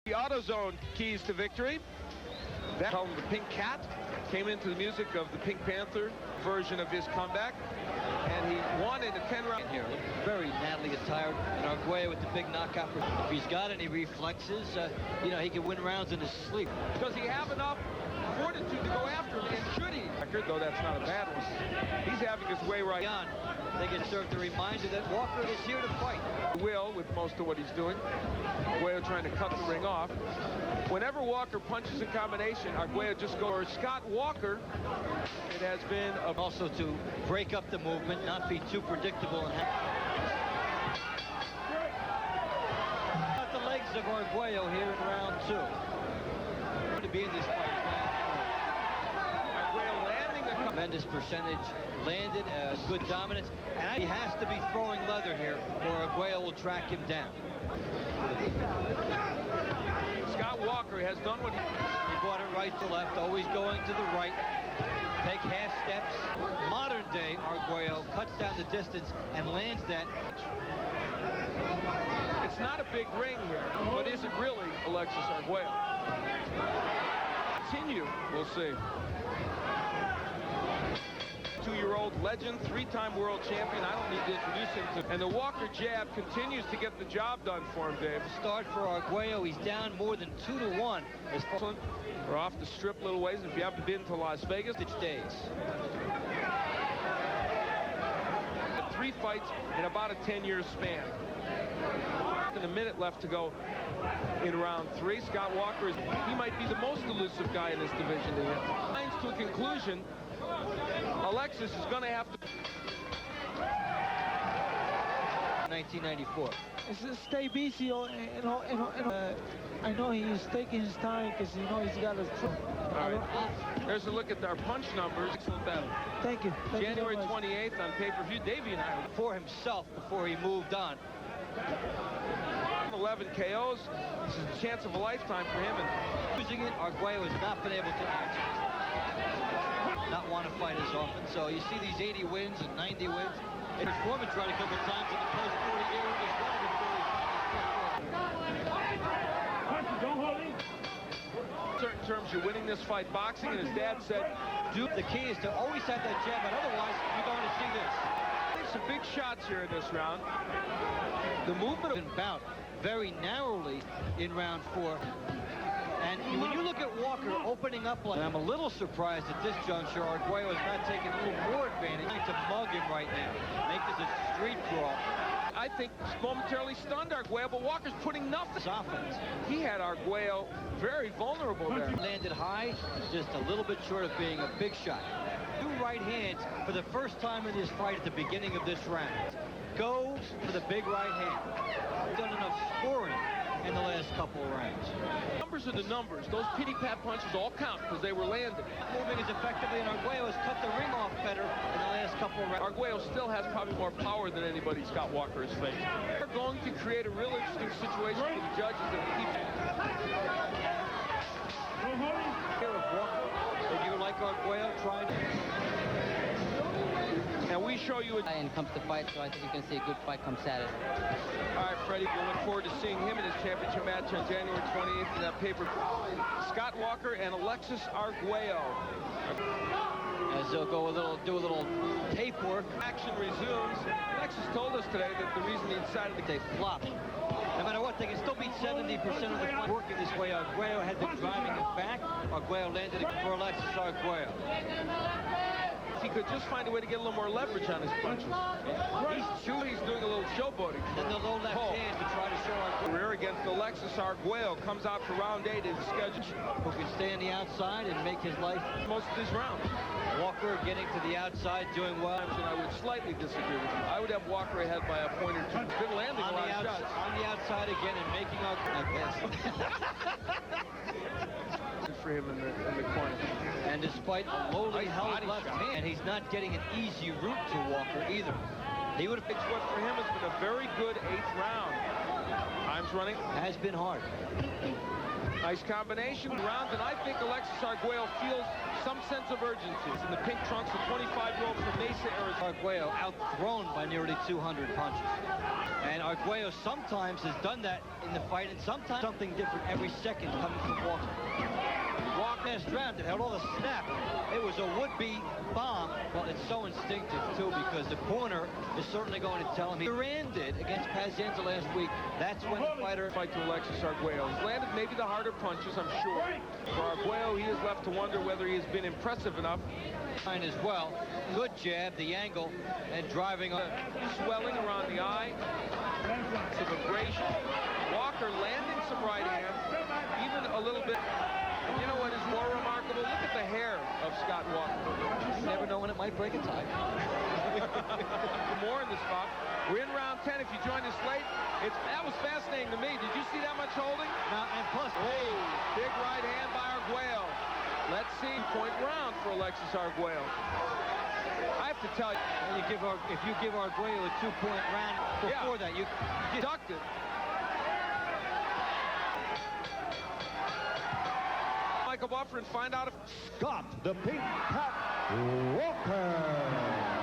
The AutoZone keys to victory. That home, the Pink Cat came into the music of the Pink Panther version of his comeback, and he won in a 10-round here. Very nattily attired, and Arguello with the big knockout. If he's got any reflexes, you know, he can win rounds in his sleep. Does he have enough fortitude to go after him? And should he? Though that's not a bad one. He's having his way right on. They can serve the reminder that Walker is here to fight. Will, with most of what he's doing. Arguello trying to cut the ring off. Whenever Walker punches in combination, Arguello just goes. Scott Walker, it has been also to break up the movement, not be too predictable. And got the legs of Arguello here in round 2. To be in this fight. Arguello landing a tremendous percentage, landed good dominance, and he has to be throwing leather here, or Arguello will track him down. Scott Walker has done what he brought it right to left, always going to the right, take half steps. Modern day Arguello cuts down the distance and lands that. It's not a big ring here, but is it really Alexis Arguello? Continue, we'll see. 2-year-old legend, 3-time world champion. I don't need to introduce him to. And the Walker jab continues to get the job done for him, Dave. Start for Arguello. He's down more than 2-1. We're off the strip a little ways. If you haven't been to Las Vegas, it's days. 3 fights in about a 10-year span. And a minute left to go in round 3. Scott Walker, he might be the most elusive guy in this division to him. Lines to a conclusion. Alexis is going to have to. 1994. Stay busy, I know he's taking his time because you know he's got a. All right. There's a look at our punch numbers. Excellent battle. Thank you. January 28th on pay-per-view. Davey and I for himself before he moved on. 11 KOs. This is a chance of a lifetime for him. And using it, Arguello has not been able to not want to fight as often. So you see these 80 wins and 90 wins. And Foreman tried a couple of times in the post-40 era as well. Certain terms, you're winning this fight boxing, and his dad said, "Dude, the key is to always have that jab, but otherwise you're going to see this." There's some big shots here in this round. The movement of bout very narrowly in round 4. And when you look at Walker opening up like, I'm a little surprised at this juncture. Arguello is not taking a little more advantage. Trying to mug him right now. Make this a street brawl. I think momentarily stunned Arguello, but Walker's putting nothing. Offense. He had Arguello very vulnerable there. Landed high, just a little bit short of being a big shot. 2 right hands for the first time in this fight at the beginning of this round. Go for the big right hand. Done enough scoring in the last couple of rounds. Numbers are the numbers. Those pity-pat punches all count because they were landed. Moving as effectively, and Arguello has cut the ring off better in the last couple of rounds. Arguello still has probably more power than anybody Scott Walker has faced. They're going to create a real interesting situation for the judges that keep. Here of Walker, would you like Arguello trying to? And we show you. And comes to fight, so I think you can see a good fight come Saturday. All right, Freddie, we look forward to seeing him in his championship match on January 28th in that paper. Scott Walker and Alexis Arguello. As they'll do a little tape work. Action resumes. Alexis told us today that the reason he decided to they flop. No matter what, they can still beat 70% of the fight. Working this way, Arguello had been driving it back. Arguello landed it for Alexis Arguello. If he could just find a way to get a little more leverage on his punches. He's doing a little showboating. Then the low left hand to try to show Arguello. Career against Alexis Arguello comes out for round 8 in the schedule. Who can stay on the outside and make his life most of his rounds. Walker getting to the outside, doing well. And I would slightly disagree with you. I would have Walker ahead by a point or 2. Been landing a lot of shots. On the outside again and making out, I guess. For him in the corner. And despite a lowly held left hand, and he's not getting an easy route to Walker either. He would have fixed what for him has been a very good 8th round. Time's running. Has been hard. Nice combination rounds, and I think Alexis Arguello feels some sense of urgency. In the pink trunks, the 25-year-old from Mesa, Arizona. Arguello outthrown by nearly 200 punches. And Arguello sometimes has done that in the fight, and sometimes something different every second coming from Walker. Walker has drowned it, had all the snap. It was a would-be bomb. Well, it's so instinctive, too, because the corner is certainly going to tell him. He ran did against Pazienza last week. That's when the fighter... Fight to Alexis Arguello. He's landed maybe the harder punches, I'm sure. For Arguello, he is left to wonder whether he has been impressive enough. As well. Good jab, the angle, and driving on. Swelling around the eye. Some abrasion. Walker landing some right hands. Even a little bit. And you know what is more remarkable? Look at the hair of Scott Walker. You never know when it might break a tie. More in this bout. We're in round 10. If you join us late, that was fascinating to me. Did you see that much holding? Now, and plus, big right hand by Arguello. Let's see. Point round for Alexis Arguello. I have to tell you, if you give Arguello a 2-point round before that, you deducted. Michael Buffer and find out if... Scott, the Pink Cat Walker.